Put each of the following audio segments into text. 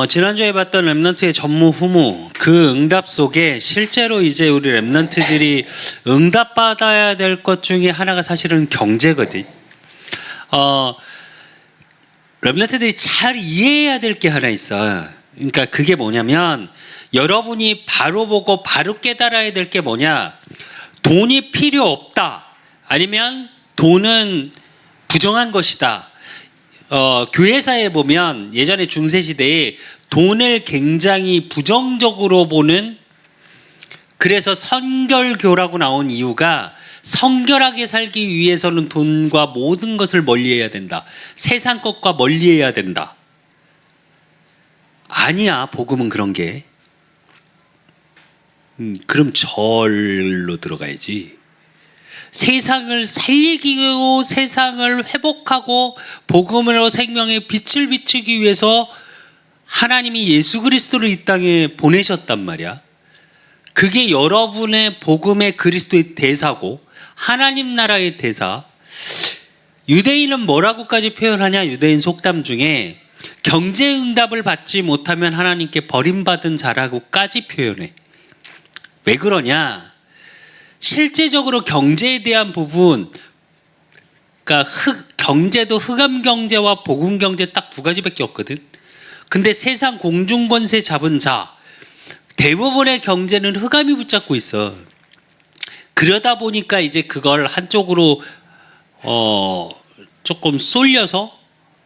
지난주에 봤던 랩넌트의 전무후무 그 응답 속에 실제로 이제 우리 랩넌트들이 응답받아야 될 것 중에 하나가 사실은 경제거든. 랩넌트들이 잘 이해해야 될 게 하나 있어. 그러니까 그게 뭐냐면 여러분이 바로 보고 바로 깨달아야 될 게 뭐냐. 돈이 필요 없다. 아니면 돈은 부정한 것이다. 교회사에 보면 예전에 중세시대에 돈을 굉장히 부정적으로 보는, 그래서 선결교라고 나온 이유가 성결하게 살기 위해서는 돈과 모든 것을 멀리해야 된다. 세상 것과 멀리해야 된다. 아니야, 복음은 그런 게. 그럼 절로 들어가야지. 세상을 살리고 세상을 회복하고 복음으로 생명의 빛을 비추기 위해서 하나님이 예수 그리스도를 이 땅에 보내셨단 말이야. 그게 여러분의 복음의 그리스도의 대사고 하나님 나라의 대사. 유대인은 뭐라고까지 표현하냐. 유대인 속담 중에 경제 응답을 받지 못하면 하나님께 버림받은 자라고까지 표현해. 왜 그러냐. 실제적으로 경제에 대한 부분, 그러니까 경제도 흑암 경제와 복음 경제 딱 두 가지밖에 없거든. 근데 세상 공중권세 잡은 자 대부분의 경제는 흑암이 붙잡고 있어. 그러다 보니까 이제 그걸 한쪽으로 조금 쏠려서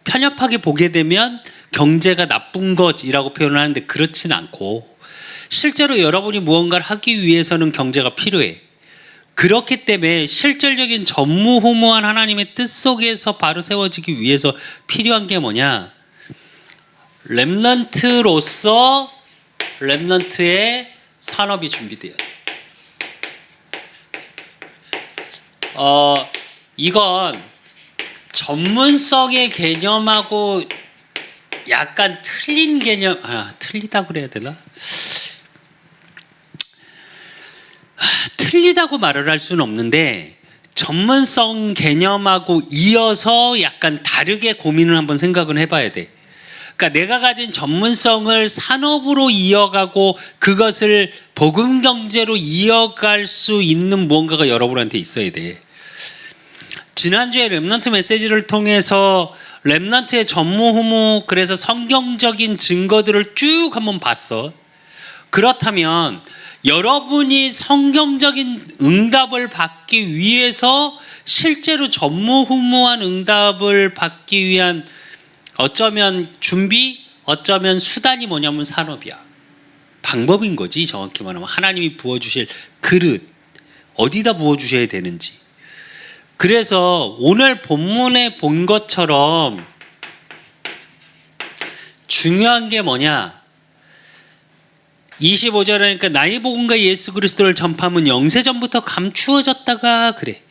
편협하게 보게 되면 경제가 나쁜 것이라고 표현하는데 그렇진 않고, 실제로 여러분이 무언가를 하기 위해서는 경제가 필요해. 그렇기 때문에 실질적인 전무후무한 하나님의 뜻 속에서 바로 세워지기 위해서 필요한 게 뭐냐. 랩넌트로서 랩넌트의 산업이 준비돼요. 이건 전문성의 개념하고 약간 틀린 개념, 틀리다고 그래야 되나? 틀리다고 말을 할 수는 없는데 전문성 개념하고 이어서 약간 다르게 고민을 한번 생각을 해봐야 돼. 그러니까 내가 가진 전문성을 산업으로 이어가고 그것을 복음 경제로 이어갈 수 있는 무언가가 여러분한테 있어야 돼. 지난주에 랩넌트 메시지를 통해서 랩넌트의 전무후무, 그래서 성경적인 증거들을 쭉 한번 봤어. 그렇다면 여러분이 성경적인 응답을 받기 위해서 실제로 전무후무한 응답을 받기 위한 어쩌면 준비, 어쩌면 수단이 뭐냐면 산업이야. 방법인 거지. 정확히 말하면 하나님이 부어주실 그릇, 어디다 부어주셔야 되는지. 그래서 오늘 본문에 본 것처럼 중요한 게 뭐냐. 25절에 하니까 나의 복음과 예수 그리스도를 전파하면 영세전부터 감추어졌다가 그래.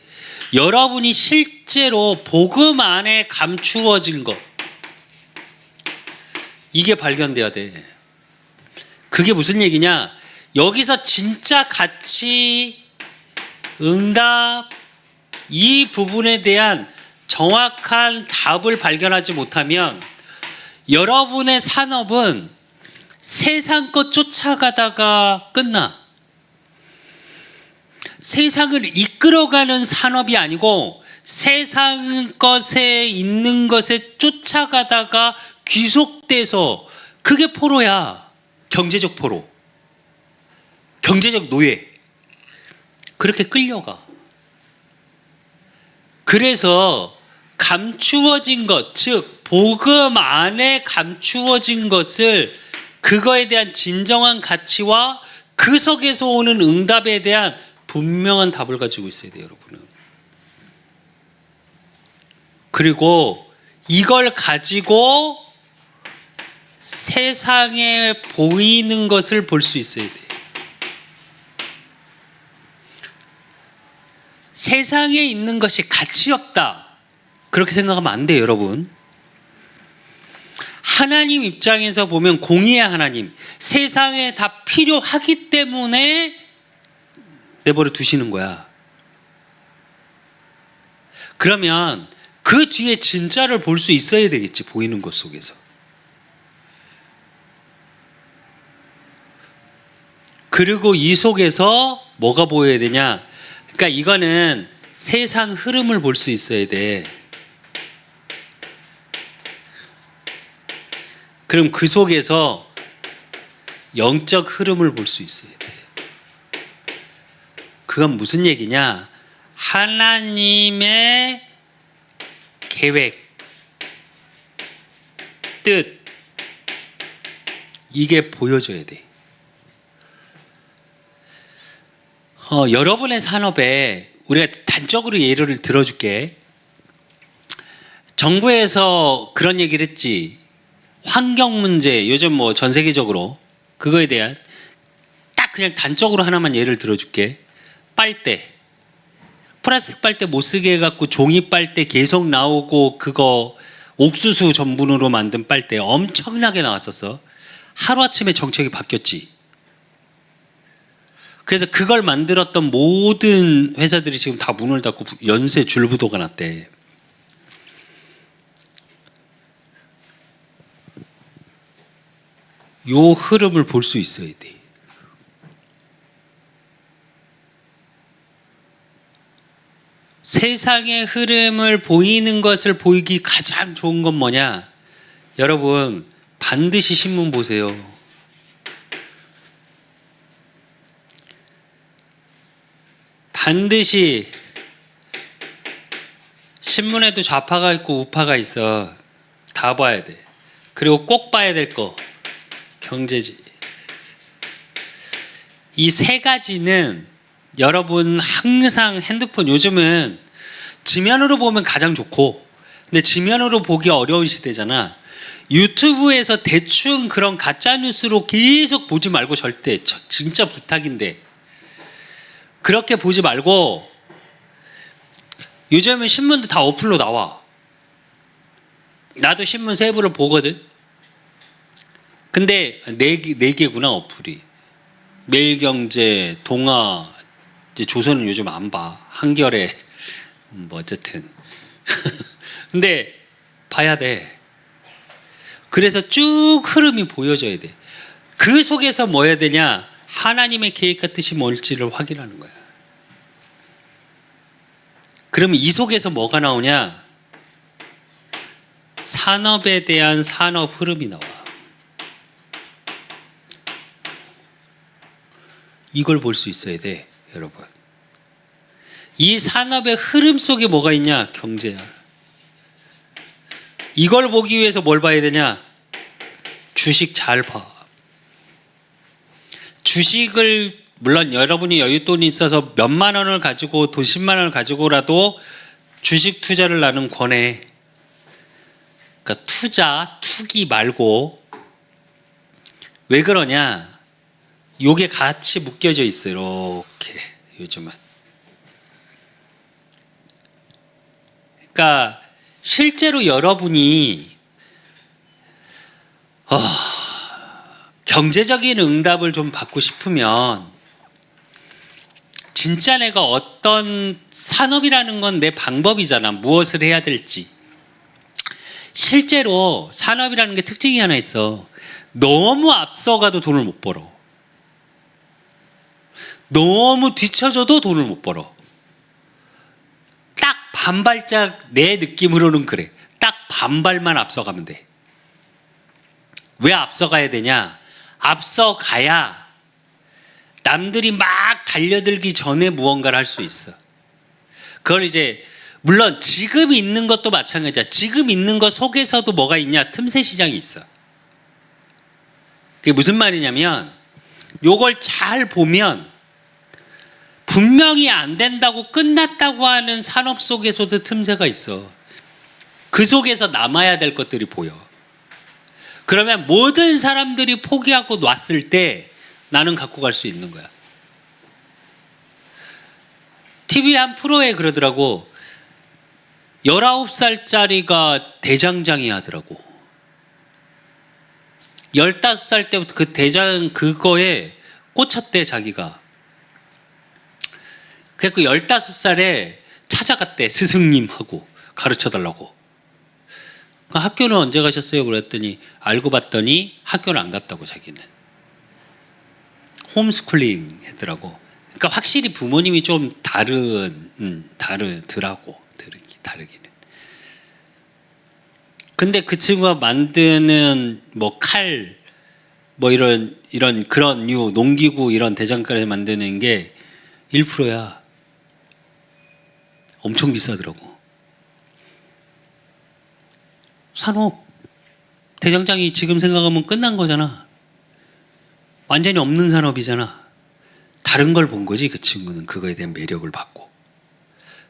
여러분이 실제로 복음 안에 감추어진 것, 이게 발견돼야 돼. 그게 무슨 얘기냐. 여기서 진짜 가치, 응답, 이 부분에 대한 정확한 답을 발견하지 못하면 여러분의 산업은 세상 것 쫓아가다가 끝나. 세상을 이끌어가는 산업이 아니고 세상 것에 있는 것에 쫓아가다가 귀속돼서, 그게 포로야. 경제적 포로, 경제적 노예. 그렇게 끌려가. 그래서 감추어진 것, 즉 복음 안에 감추어진 것을, 그거에 대한 진정한 가치와 그 속에서 오는 응답에 대한 분명한 답을 가지고 있어야 돼요, 여러분은. 그리고 이걸 가지고 세상에 보이는 것을 볼 수 있어야 돼요. 세상에 있는 것이 가치 없다, 그렇게 생각하면 안 돼요, 여러분. 하나님 입장에서 보면 공의의 하나님, 세상에 다 필요하기 때문에 내버려 두시는 거야. 그러면 그 뒤에 진짜를 볼 수 있어야 되겠지, 보이는 것 속에서. 그리고 이 속에서 뭐가 보여야 되냐? 그러니까 이거는 세상 흐름을 볼 수 있어야 돼. 그럼 그 속에서 영적 흐름을 볼 수 있어야 돼. 그건 무슨 얘기냐? 하나님의 계획, 뜻, 이게 보여줘야 돼. 여러분의 산업에 우리가 단적으로 예를 들어줄게. 정부에서 그런 얘기를 했지. 환경 문제, 요즘 뭐 전 세계적으로 그거에 대한 딱 그냥 단적으로 하나만 예를 들어줄게. 빨대. 플라스틱 빨대 못 쓰게 해갖고 종이 빨대 계속 나오고 그거 옥수수 전분으로 만든 빨대 엄청나게 나왔었어. 하루아침에 정책이 바뀌었지. 그래서 그걸 만들었던 모든 회사들이 지금 다 문을 닫고 연쇄 줄부도가 났대. 요 흐름을 볼 수 있어야 돼. 세상의 흐름을 보이는 것을 보이기 가장 좋은 건 뭐냐? 여러분, 반드시 신문 보세요. 반드시 신문에도 좌파가 있고 우파가 있어. 다 봐야 돼. 그리고 꼭 봐야 될 거 경제지. 이 세 가지는 여러분 항상 핸드폰 요즘은 지면으로 보면 가장 좋고, 근데 지면으로 보기 어려운 시대잖아. 유튜브에서 대충 그런 가짜 뉴스로 계속 보지 말고 절대, 진짜 부탁인데 그렇게 보지 말고, 요즘은 신문도 다 어플로 나와. 나도 신문 세부를 보거든. 근데 네 개구나 어플이. 매일경제, 동아, 이제 조선은 요즘 안 봐. 한겨레, 뭐 어쨌든. 근데 봐야 돼. 그래서 쭉 흐름이 보여져야 돼. 그 속에서 뭐 해야 되냐? 하나님의 계획과 뜻이 뭘지를 확인하는 거야. 그러면 이 속에서 뭐가 나오냐? 산업에 대한 산업 흐름이 나와. 이걸 볼 수 있어야 돼, 여러분. 이 산업의 흐름 속에 뭐가 있냐? 경제야. 이걸 보기 위해서 뭘 봐야 되냐? 주식 잘 봐. 주식을 물론 여러분이 여윳돈이 있어서 몇만 원을 가지고 돈 10만 원을 가지고라도 주식 투자를 나는 권해. 그러니까 투기 말고. 왜 그러냐? 요게 같이 묶여져 있어요. 이렇게 요즘은. 그러니까 실제로 여러분이 경제적인 응답을 좀 받고 싶으면 진짜 내가 어떤 산업이라는 건 내 방법이잖아. 무엇을 해야 될지. 실제로 산업이라는 게 특징이 하나 있어. 너무 앞서가도 돈을 못 벌어. 너무 뒤쳐져도 돈을 못 벌어. 딱 반발짝, 내 느낌으로는 그래. 딱 반발만 앞서가면 돼. 왜 앞서가야 되냐? 앞서가야 남들이 막 달려들기 전에 무언가를 할 수 있어. 그걸 이제 물론 지금 있는 것도 마찬가지야. 지금 있는 것 속에서도 뭐가 있냐? 틈새 시장이 있어. 그게 무슨 말이냐면 요걸 잘 보면 분명히 안 된다고 끝났다고 하는 산업 속에서도 틈새가 있어. 그 속에서 남아야 될 것들이 보여. 그러면 모든 사람들이 포기하고 놨을 때 나는 갖고 갈 수 있는 거야. TV 한 프로에 그러더라고. 19살짜리가 대장장이 하더라고. 15살 때부터 그 대장 그거에 꽂혔대 자기가. 그래서 15살에 찾아갔대 스승님하고 가르쳐달라고. 학교는 언제 가셨어요? 그랬더니 알고 봤더니 학교를 안 갔다고 자기는. 홈스쿨링 했더라고. 그러니까 확실히 부모님이 좀 다르더라고. 다르기는. 근데 그 친구가 만드는 뭐 칼, 뭐 이런 그런 농기구 이런 대장간을 만드는 게 1%야. 엄청 비싸더라고. 산업 대장장이 지금 생각하면 끝난 거잖아. 완전히 없는 산업이잖아. 다른 걸 본 거지. 그 친구는 그거에 대한 매력을 받고.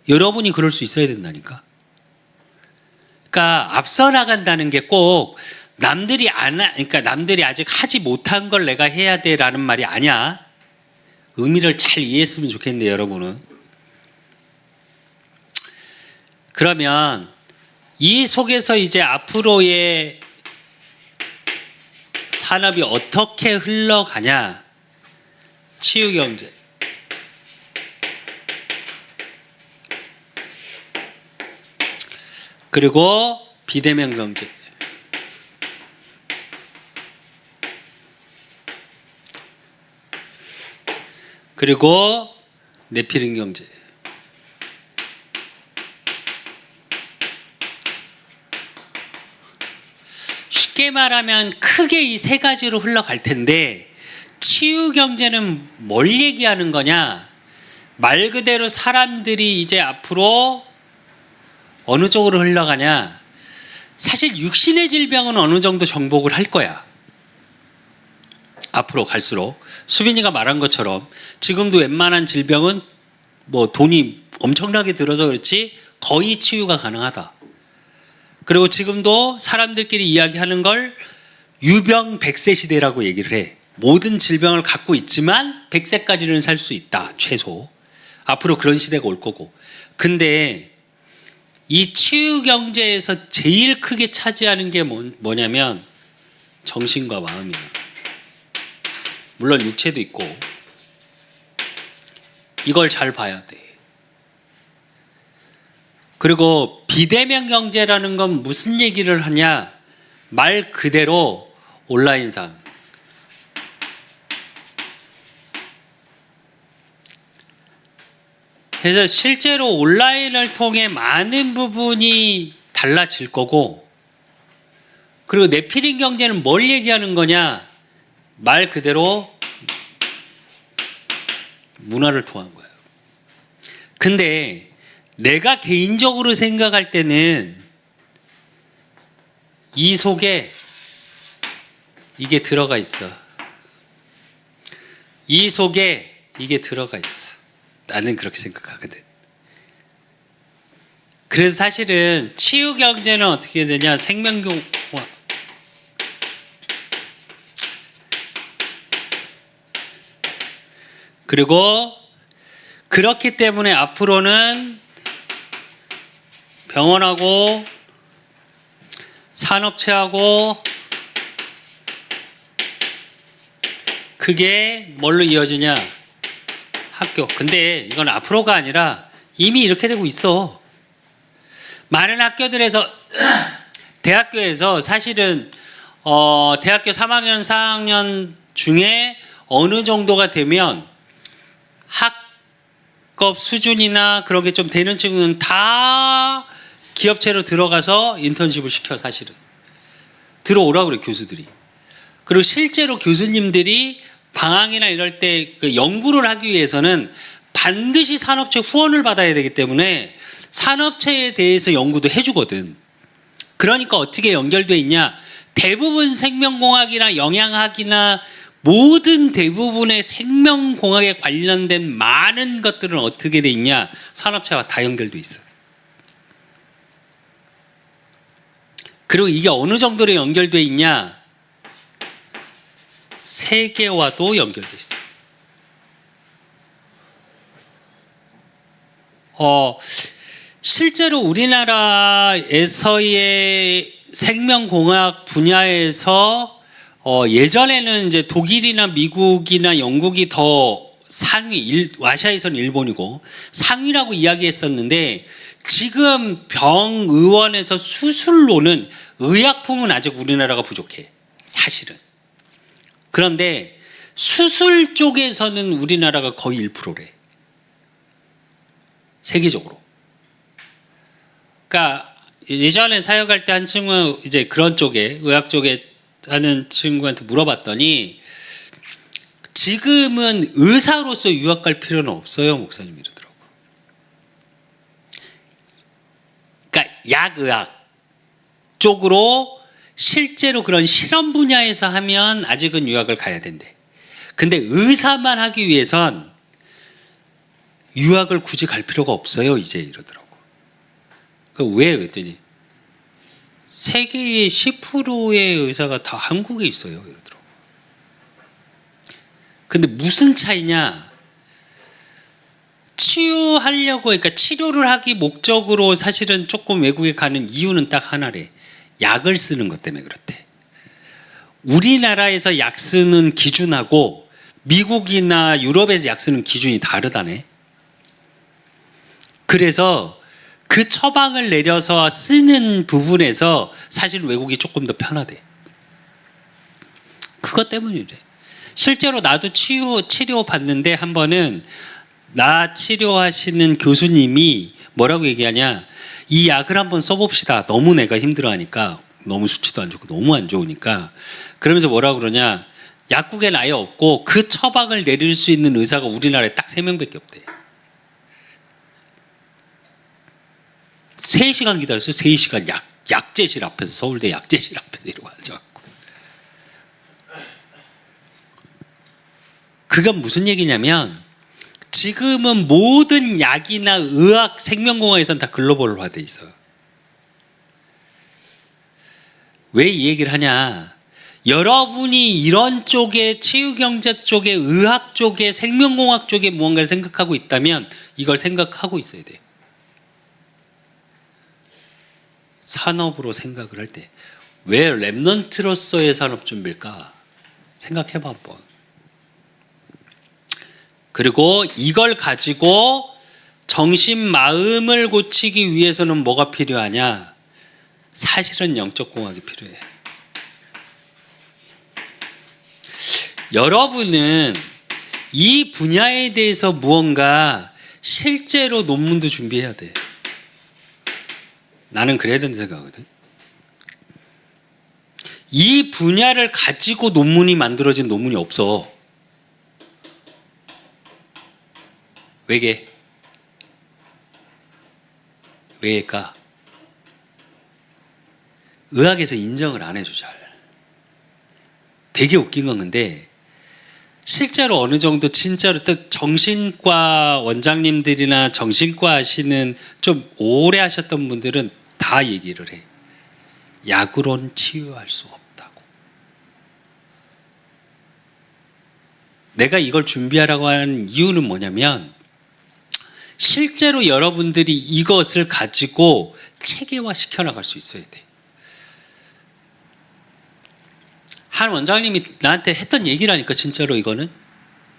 여러분이 그럴 수 있어야 된다니까. 그러니까 앞서 나간다는 게 꼭 그러니까 남들이 아직 하지 못한 걸 내가 해야 돼라는 말이 아니야. 의미를 잘 이해했으면 좋겠는데 여러분은. 그러면 이 속에서 이제 앞으로의 산업이 어떻게 흘러가냐? 치유경제. 그리고 비대면 경제. 그리고 내피림 경제. 쉽게 말하면 크게 이 세 가지로 흘러갈 텐데, 치유 경제는 뭘 얘기하는 거냐? 말 그대로 사람들이 이제 앞으로 어느 쪽으로 흘러가냐? 사실 육신의 질병은 어느 정도 정복을 할 거야. 앞으로 갈수록. 수빈이가 말한 것처럼 지금도 웬만한 질병은 뭐 돈이 엄청나게 들어서 그렇지 거의 치유가 가능하다. 그리고 지금도 사람들끼리 이야기하는 걸 유병 100세 시대라고 얘기를 해. 모든 질병을 갖고 있지만 100세까지는 살 수 있다. 최소. 앞으로 그런 시대가 올 거고. 근데 이 치유 경제에서 제일 크게 차지하는 게 뭐냐면 정신과 마음이야. 물론 육체도 있고. 이걸 잘 봐야 돼. 그리고 비대면 경제라는 건 무슨 얘기를 하냐? 말 그대로 온라인상. 그래서 실제로 온라인을 통해 많은 부분이 달라질 거고, 그리고 내피림 경제는 뭘 얘기하는 거냐? 말 그대로 문화를 통한 거예요. 근데 내가 개인적으로 생각할 때는 이 속에 이게 들어가 있어. 이 속에 이게 들어가 있어. 나는 그렇게 생각하거든. 그래서 사실은 치유 경제는 어떻게 되냐? 생명공학. 그리고 그렇기 때문에 앞으로는 병원하고 산업체하고 그게 뭘로 이어지냐? 학교. 근데 이건 앞으로가 아니라 이미 이렇게 되고 있어. 많은 학교들에서 대학교에서 사실은 대학교 3학년, 4학년 중에 어느 정도가 되면 학급 수준이나 그런 게 좀 되는 친구는 다 기업체로 들어가서 인턴십을 시켜. 사실은 들어오라 그래 교수들이. 그리고 실제로 교수님들이 방학이나 이럴 때 그 연구를 하기 위해서는 반드시 산업체 후원을 받아야 되기 때문에 산업체에 대해서 연구도 해주거든. 그러니까 어떻게 연결돼 있냐? 대부분 생명공학이나 영양학이나 모든 대부분의 생명공학에 관련된 많은 것들은 어떻게 돼 있냐? 산업체와 다 연결돼 있어. 그리고 이게 어느 정도로 연결돼 있냐? 세계와도 연결돼 있어. 실제로 우리나라에서의 생명공학 분야에서 예전에는 이제 독일이나 미국이나 영국이 더 상위, 아시아에서는 일본이고 상위라고 이야기했었는데, 지금 병의원에서 수술로는 의약품은 아직 우리나라가 부족해. 사실은. 그런데 수술 쪽에서는 우리나라가 거의 1%래. 세계적으로. 그러니까 예전에 사역할 때 한 친구 이제 그런 쪽에 의학 쪽에 하는 친구한테 물어봤더니 지금은 의사로서 유학 갈 필요는 없어요, 목사님 이러더라고. 그러니까 약의학 쪽으로 실제로 그런 실험 분야에서 하면 아직은 유학을 가야 된대. 근데 의사만 하기 위해선 유학을 굳이 갈 필요가 없어요, 이제 이러더라고. 왜? 그랬더니 세계의 10%의 의사가 다 한국에 있어요, 이러더라고. 근데 무슨 차이냐? 치유하려고, 그러니까 치료를 하기 목적으로 사실은 조금 외국에 가는 이유는 딱 하나래. 약을 쓰는 것 때문에 그렇대. 우리나라에서 약 쓰는 기준하고 미국이나 유럽에서 약 쓰는 기준이 다르다네. 그래서 그 처방을 내려서 쓰는 부분에서 사실 외국이 조금 더 편하대. 그것 때문이래. 실제로 나도 치료 받는데 한 번은 나 치료하시는 교수님이 뭐라고 얘기하냐, 이 약을 한번 써봅시다. 너무 내가 힘들어하니까, 너무 수치도 안 좋고 너무 안 좋으니까. 그러면서 뭐라고 그러냐, 약국엔 아예 없고 그 처방을 내릴 수 있는 의사가 우리나라에 딱 3명밖에 없대. 3시간 기다렸어요. 3시간 약제실 앞에서, 서울대 약제실 앞에서 이러고 앉아갖고. 그건 무슨 얘기냐면 지금은 모든 약이나 의학, 생명공학에서는 다 글로벌화돼 있어. 왜 이 얘기를 하냐? 여러분이 이런 쪽에, 치유경제 쪽에, 의학 쪽에, 생명공학 쪽에 무언가를 생각하고 있다면 이걸 생각하고 있어야 돼. 산업으로 생각을 할 때 왜 랩넌트로서의 산업 준비일까? 생각해봐 한번. 그리고 이걸 가지고 정신, 마음을 고치기 위해서는 뭐가 필요하냐? 사실은 영적 공학이 필요해. 여러분은 이 분야에 대해서 무언가 실제로 논문도 준비해야 돼. 나는 그래야 된다고 생각하거든. 이 분야를 가지고 논문이 만들어진 논문이 없어. 왜게? 왜일까? 의학에서 인정을 안 해줘 잘. 되게 웃긴 건 근데 실제로 어느 정도 진짜로 또 정신과 원장님들이나 정신과 하시는 좀 오래 하셨던 분들은 다 얘기를 해. 약으로는 치유할 수 없다고. 내가 이걸 준비하라고 하는 이유는 뭐냐면 실제로 여러분들이 이것을 가지고 체계화 시켜나갈 수 있어야 돼. 한 원장님이 나한테 했던 얘기라니까 진짜로 이거는.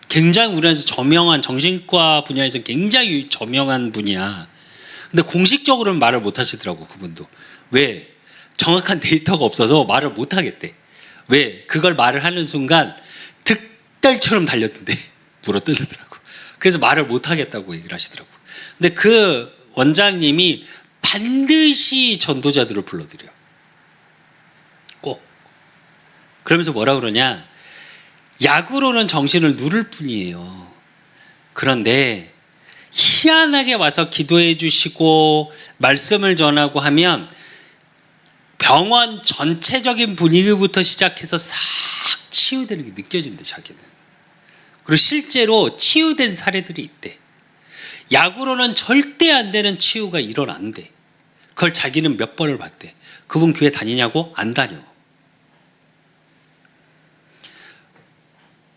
굉장히 우리나라에서 저명한, 정신과 분야에서 굉장히 저명한 분이야. 근데 공식적으로는 말을 못 하시더라고, 그분도. 왜? 정확한 데이터가 없어서 말을 못 하겠대. 왜? 그걸 말을 하는 순간 득달처럼 달렸는데 물어뜯더라고. 그래서 말을 못 하겠다고 얘기를 하시더라고. 근데 그 원장님이 반드시 전도자들을 불러들여. 꼭. 그러면서 뭐라 그러냐? 약으로는 정신을 누를 뿐이에요. 그런데 희한하게 와서 기도해 주시고 말씀을 전하고 하면 병원 전체적인 분위기부터 시작해서 싹 치유되는 게 느껴진대, 자기는. 그리고 실제로 치유된 사례들이 있대. 약으로는 절대 안 되는 치유가 일어난대. 그걸 자기는 몇 번을 봤대. 그분 교회 다니냐고? 안 다녀.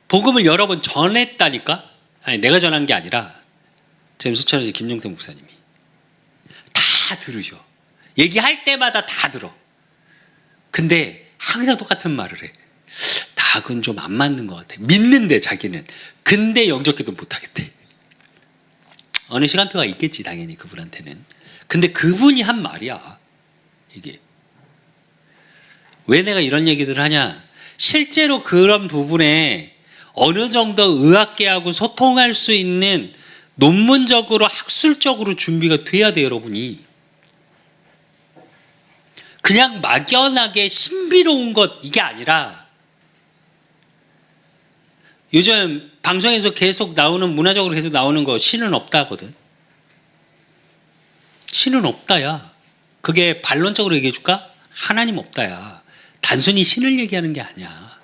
복음을 여러 번 전했다니까? 아니, 내가 전한 게 아니라 지금 수천에서 김용태 목사님이 다 들으셔. 얘기할 때마다 다 들어. 근데 항상 똑같은 말을 해. 닭은 좀 안 맞는 것 같아. 믿는데 자기는. 근데 영접기도 못하겠대. 어느 시간표가 있겠지 당연히 그분한테는. 근데 그분이 한 말이야. 이게. 왜 내가 이런 얘기들을 하냐. 실제로 그런 부분에 어느 정도 의학계하고 소통할 수 있는 논문적으로 학술적으로 준비가 돼야 돼요, 여러분이. 그냥 막연하게 신비로운 것 이게 아니라 요즘 방송에서 계속 나오는 문화적으로 계속 나오는 거 신은 없다거든. 신은 없다야. 그게 반론적으로 얘기해 줄까? 하나님 없다야. 단순히 신을 얘기하는 게 아니야.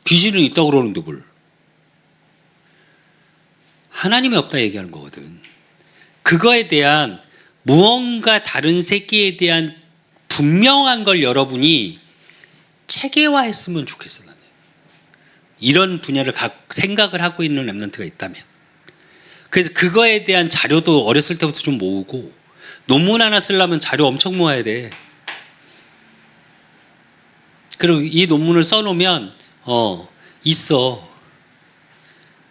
귀신은 있다고 그러는데 뭘. 하나님이 없다 얘기하는 거거든. 그거에 대한 무언가 다른 세계에 대한 분명한 걸 여러분이 체계화했으면 좋겠어. 나는. 이런 분야를 생각을 하고 있는 랩런트가 있다면. 그래서 그거에 대한 자료도 어렸을 때부터 좀 모으고, 논문 하나 쓰려면 자료 엄청 모아야 돼. 그리고 이 논문을 써놓으면 있어.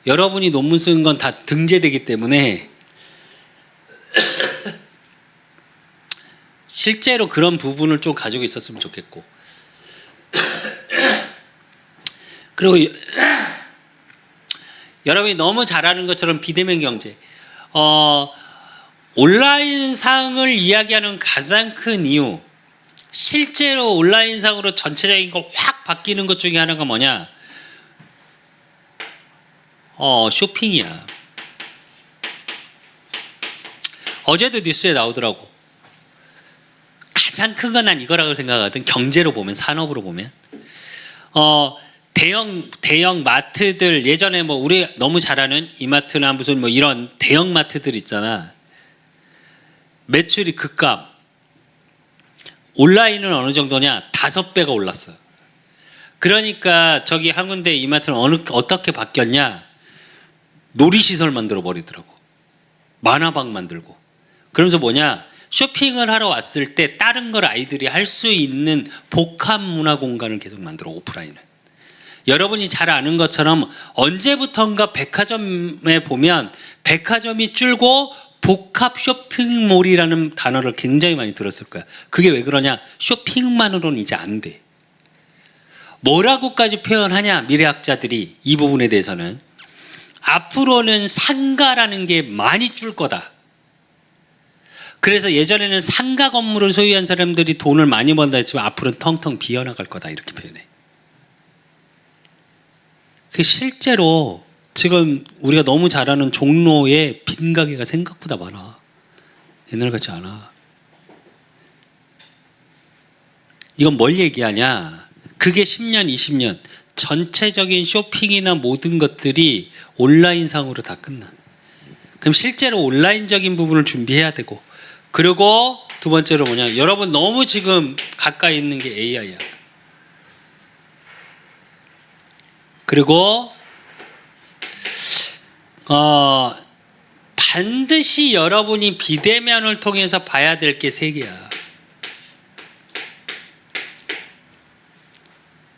여러분이 논문 쓰는 건 다 등재되기 때문에 실제로 그런 부분을 좀 가지고 있었으면 좋겠고. 그리고 여러분이 너무 잘 아는 것처럼 비대면 경제, 온라인상을 이야기하는 가장 큰 이유, 실제로 온라인상으로 전체적인 거 확 바뀌는 것 중에 하나가 뭐냐? 쇼핑이야. 어제도 뉴스에 나오더라고. 가장 큰 건 난 이거라고 생각하거든. 경제로 보면, 산업으로 보면. 대형 마트들, 예전에 뭐 우리 너무 잘 아는 이마트나 무슨 뭐 이런 대형 마트들 있잖아. 매출이 급감. 온라인은 어느 정도냐? 5배가 올랐어. 그러니까 저기 한 군데 이마트는 어떻게 바뀌었냐? 놀이시설 만들어 버리더라고. 만화방 만들고. 그러면서 뭐냐? 쇼핑을 하러 왔을 때 다른 걸 아이들이 할 수 있는 복합 문화 공간을 계속 만들어, 오프라인을. 여러분이 잘 아는 것처럼 언제부턴가 백화점에 보면 백화점이 줄고 복합 쇼핑몰이라는 단어를 굉장히 많이 들었을 거야. 그게 왜 그러냐? 쇼핑만으로는 이제 안 돼. 뭐라고까지 표현하냐? 미래학자들이 이 부분에 대해서는 앞으로는 상가라는 게 많이 줄 거다. 그래서 예전에는 상가 건물을 소유한 사람들이 돈을 많이 번다 했지만 앞으로는 텅텅 비어나갈 거다, 이렇게 표현해. 실제로 지금 우리가 너무 잘 아는 종로에 빈 가게가 생각보다 많아. 옛날 같지 않아. 이건 뭘 얘기하냐? 그게 10년, 20년 전체적인 쇼핑이나 모든 것들이 온라인상으로 다 끝나. 그럼 실제로 온라인적인 부분을 준비해야 되고, 그리고 두 번째로 뭐냐? 여러분 너무 지금 가까이 있는 게 AI야. 그리고 반드시 여러분이 비대면을 통해서 봐야 될 게 3개야.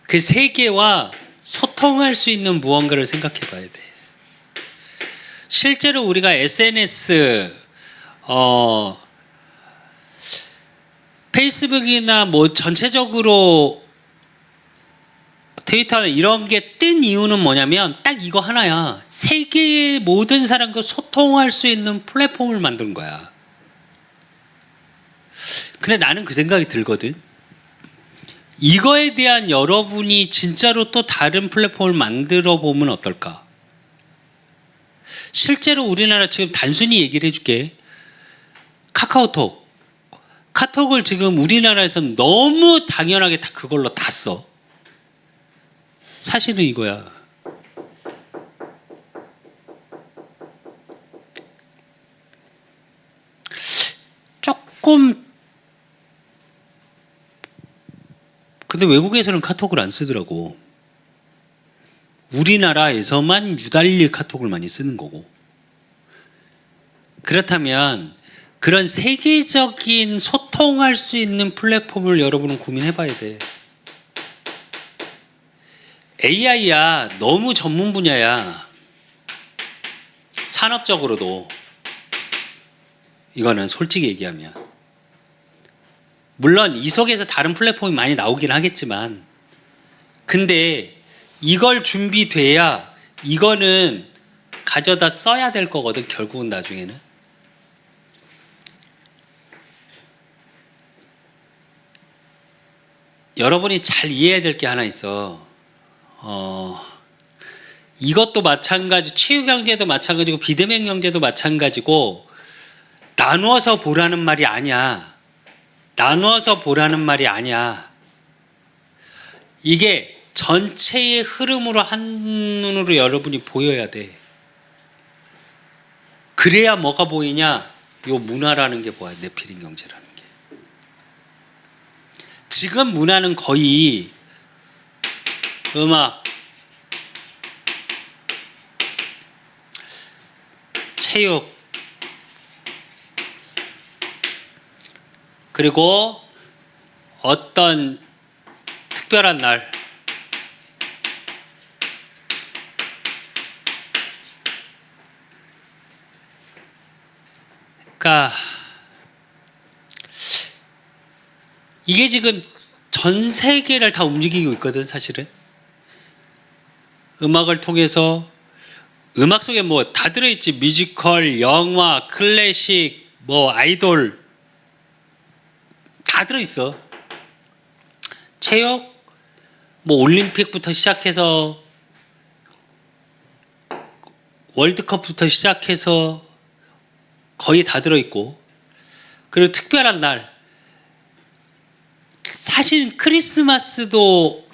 그 3개와 소통할 수 있는 무언가를 생각해 봐야 돼. 실제로 우리가 SNS, 페이스북이나 뭐 전체적으로 트위터나 이런 게 뜬 이유는 뭐냐면 딱 이거 하나야. 세계의 모든 사람과 소통할 수 있는 플랫폼을 만든 거야. 근데 나는 그 생각이 들거든. 이거에 대한 여러분이 진짜로 또 다른 플랫폼을 만들어 보면 어떨까? 실제로 우리나라 지금 단순히 얘기를 해줄게. 카톡을 지금 우리나라에서는 너무 당연하게 다 그걸로 다 써. 사실은 이거야. 조금, 근데 외국에서는 카톡을 안 쓰더라고. 우리나라에서만 유달리 카톡을 많이 쓰는 거고. 그렇다면 그런 세계적인 소통할 수 있는 플랫폼을 여러분은 고민해 봐야 돼. AI야 너무 전문 분야야. 산업적으로도. 이거는 솔직히 얘기하면. 물론 이 속에서 다른 플랫폼이 많이 나오긴 하겠지만, 근데 이걸 준비돼야 이거는 가져다 써야 될 거거든, 결국은 나중에는. 여러분이 잘 이해해야 될 게 하나 있어. 이것도 마찬가지, 치유경제도 마찬가지고 비대면 경제도 마찬가지고 나누어서 보라는 말이 아니야. 나누어서 보라는 말이 아니야. 이게 전체의 흐름으로 한눈으로 여러분이 보여야 돼. 그래야 뭐가 보이냐? 요 문화라는 게 뭐야? 네피림 경제라는 게. 지금 문화는 거의 음악, 체육, 그리고 어떤 특별한 날, 그러니까 이게 지금 전 세계를 다 움직이고 있거든, 사실은. 음악을 통해서, 음악 속에 뭐 다 들어있지. 뮤지컬, 영화, 클래식, 뭐 아이돌 다 들어있어. 체육, 뭐 올림픽부터 시작해서 월드컵부터 시작해서 거의 다 들어있고, 그리고 특별한 날, 사실 크리스마스도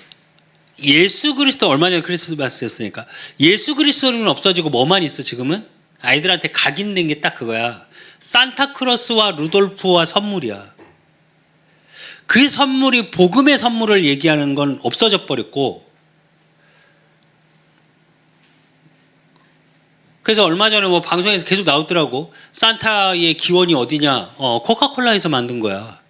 예수 그리스도 얼마 전에 크리스마스였으니까 예수 그리스도는 없어지고 뭐만 있어 지금은? 아이들한테 각인된 게 딱 그거야. 산타크로스와 루돌프와 선물이야. 그 선물이 복음의 선물을 얘기하는 건 없어져 버렸고, 그래서 얼마 전에 뭐 방송에서 계속 나오더라고. 산타의 기원이 어디냐? 코카콜라에서 만든 거야.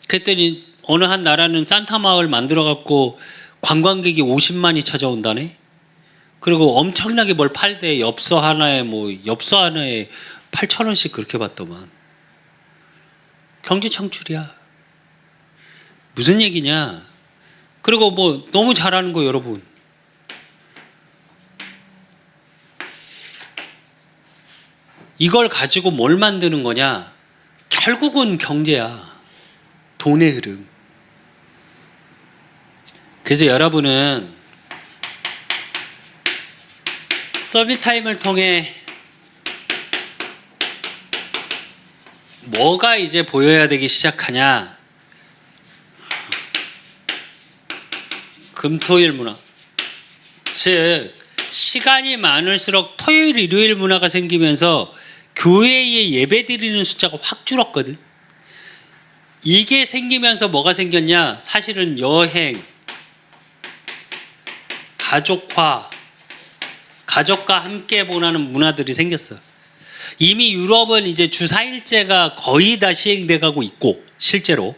그랬더니 어느 한 나라는 산타 마을 만들어 갖고 관광객이 50만이 찾아온다네. 그리고 엄청나게 뭘 팔대. 엽서 하나에 8,000원씩 그렇게 받더만. 경제 창출이야. 무슨 얘기냐? 그리고 뭐 너무 잘하는 거 여러분. 이걸 가지고 뭘 만드는 거냐? 결국은 경제야. 돈의 흐름. 그래서 여러분은 서비타임을 통해 뭐가 이제 보여야 되기 시작하냐? 금토일 문화. 즉 시간이 많을수록 토요일 일요일 문화가 생기면서 교회에 예배 드리는 숫자가 확 줄었거든. 이게 생기면서 뭐가 생겼냐? 사실은 여행, 가족화, 가족과 함께 보내는 문화들이 생겼어. 이미 유럽은 이제 주 4일제가 거의 다 시행돼 가고 있고, 실제로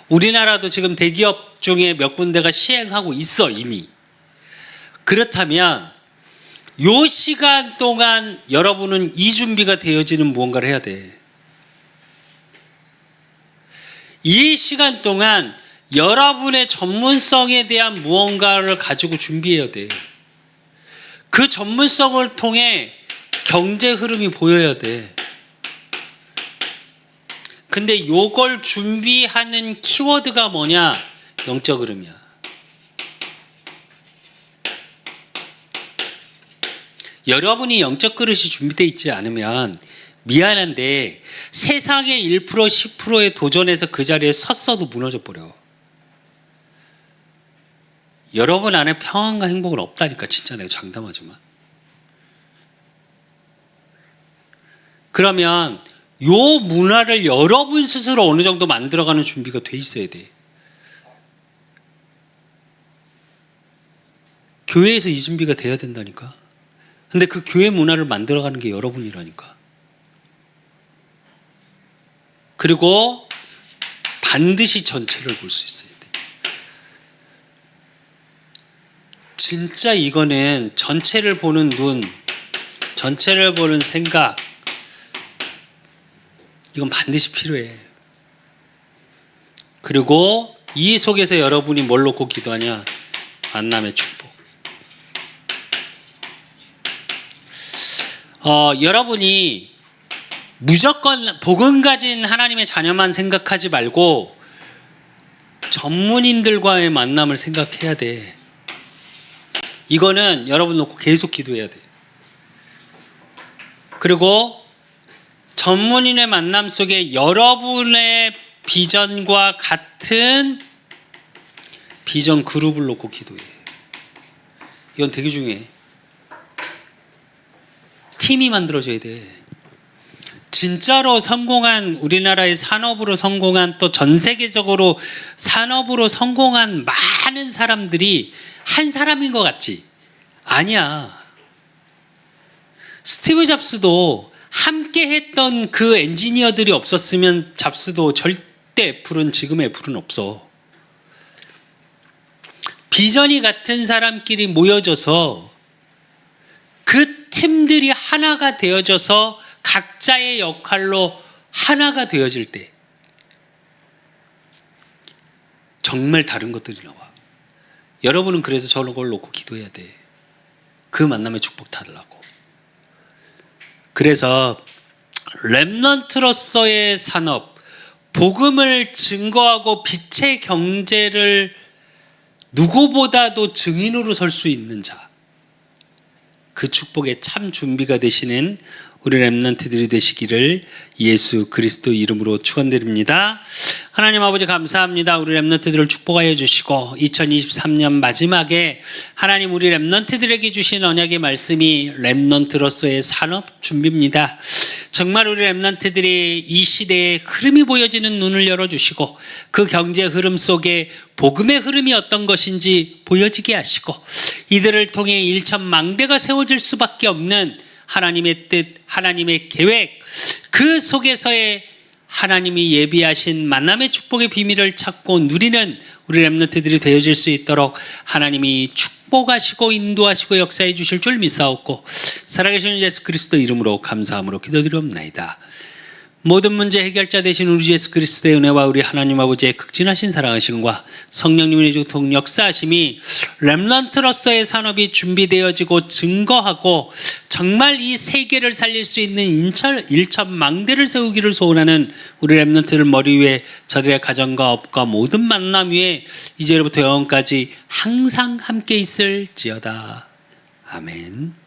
우리나라도 지금 대기업 중에 몇 군데가 시행하고 있어 이미. 그렇다면 요 시간 동안 여러분은 이 준비가 되어지는 무언가를 해야 돼. 이 시간 동안 여러분의 전문성에 대한 무언가를 가지고 준비해야 돼. 그 전문성을 통해 경제 흐름이 보여야 돼. 근데 요걸 준비하는 키워드가 뭐냐? 영적 흐름이야. 여러분이 영적 그릇이 준비되어 있지 않으면 미안한데 세상의 1% 10%에 도전해서 그 자리에 섰어도 무너져 버려. 여러분 안에 평안과 행복은 없다니까. 진짜 내가 장담하지만. 그러면 요 문화를 여러분 스스로 어느 정도 만들어가는 준비가 돼 있어야 돼. 교회에서 이 준비가 돼야 된다니까. 근데 그 교회 문화를 만들어가는 게 여러분이라니까. 그리고 반드시 전체를 볼 수 있어야 돼. 진짜 이거는 전체를 보는 눈, 전체를 보는 생각, 이건 반드시 필요해. 그리고 이 속에서 여러분이 뭘 놓고 기도하냐? 만남의 축복. 여러분이 무조건 복음 가진 하나님의 자녀만 생각하지 말고 전문인들과의 만남을 생각해야 돼. 이거는 여러분 놓고 계속 기도해야 돼. 그리고 전문인의 만남 속에 여러분의 비전과 같은 비전 그룹을 놓고 기도해. 이건 되게 중요해. 팀이 만들어져야 돼. 진짜로 성공한, 우리나라의 산업으로 성공한, 또 전 세계적으로 산업으로 성공한 많은 사람들이 한 사람인 것 같지? 아니야. 스티브 잡스도 함께 했던 그 엔지니어들이 없었으면 잡스도 절대 애플은, 지금의 애플은 없어. 비전이 같은 사람끼리 모여져서 그 팀들이 하나가 되어져서 각자의 역할로 하나가 되어질 때 정말 다른 것들이 나와. 여러분은 그래서 저걸 놓고 기도해야 돼. 그 만남의 축복 달라고. 그래서 렘넌트로서의 산업, 복음을 증거하고 빛의 경제를 누구보다도 증인으로 설 수 있는 자, 그 축복에 참 준비가 되시는 우리 렘넌트들이 되시기를 예수 그리스도 이름으로 축원드립니다. 하나님 아버지 감사합니다. 우리 렘넌트들을 축복하여 주시고 2023년 마지막에 하나님 우리 렘넌트들에게 주신 언약의 말씀이 렘넌트로서의 산업 준비입니다. 정말 우리 렘넌트들이 이 시대에 흐름이 보여지는 눈을 열어주시고 그 경제 흐름 속에 복음의 흐름이 어떤 것인지 보여지게 하시고 이들을 통해 일천망대가 세워질 수밖에 없는 하나님의 뜻, 하나님의 계획, 그 속에서의 하나님이 예비하신 만남의 축복의 비밀을 찾고 누리는 우리 렘넌트들이 되어질 수 있도록 하나님이 축복하시고 인도하시고 역사해 주실 줄 믿사옵고 살아계신 예수 그리스도 이름으로 감사함으로 기도드리옵나이다. 모든 문제 해결자 되신 우리 예수 그리스도의 은혜와 우리 하나님 아버지의 극진하신 사랑하심과 성령님의 주통 역사하심이 렘넌트로서의 산업이 준비되어지고 증거하고 정말 이 세계를 살릴 수 있는 일천망대를 세우기를 소원하는 우리 렘넌트들 머리 위에 저들의 가정과 업과 모든 만남 위에 이제로부터 영원까지 항상 함께 있을지어다. 아멘.